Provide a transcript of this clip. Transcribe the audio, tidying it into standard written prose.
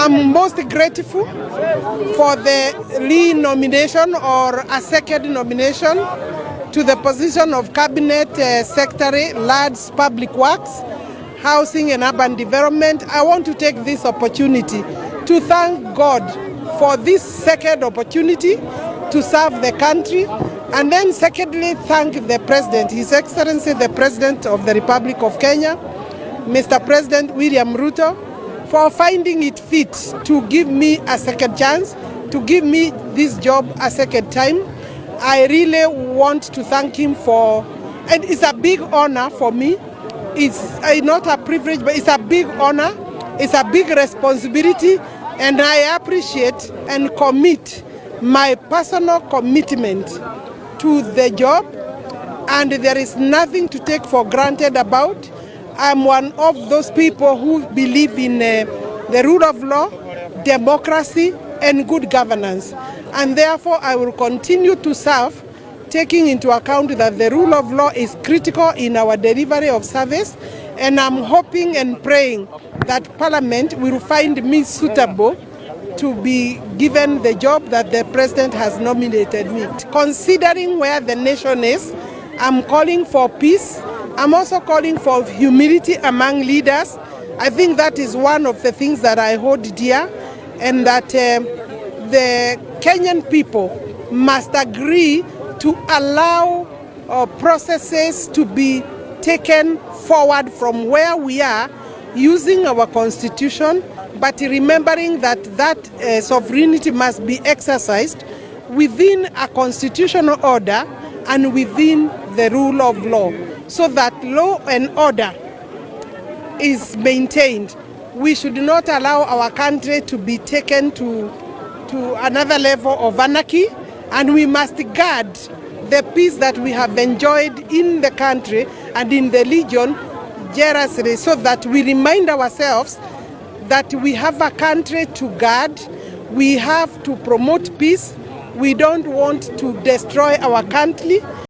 I'm most grateful for the re-nomination or a second nomination to the position of Cabinet Secretary, Lands, Public Works, Housing and Urban Development. I want to take this opportunity to thank God for this second opportunity to serve the country, and then secondly thank the President, His Excellency the President of the Republic of Kenya, Mr. President William Ruto, for finding it fit to give me a second chance, to give me this job a second time. I really want to thank him for, and it's a big honor for me. It's not a privilege, but it's a big honor. It's a big responsibility, and I appreciate and commit my personal commitment to the job, and there is nothing to take for granted about. I'm one of those people who believe in the rule of law, democracy, and good governance. And therefore, I will continue to serve, taking into account that the rule of law is critical in our delivery of service. And I'm hoping and praying that Parliament will find me suitable to be given the job that the President has nominated me. Considering where the nation is, I'm calling for peace. I'm also calling for humility among leaders. I think that is one of the things that I hold dear, and that the Kenyan people must agree to allow processes to be taken forward from where we are using our constitution, but remembering that sovereignty must be exercised within a constitutional order and within the rule of law, so that law and order is maintained. We should not allow our country to be taken to another level of anarchy, and we must guard the peace that we have enjoyed in the country and in the region jealously, so that we remind ourselves that we have a country to guard. We have to promote peace. We don't want to destroy our country.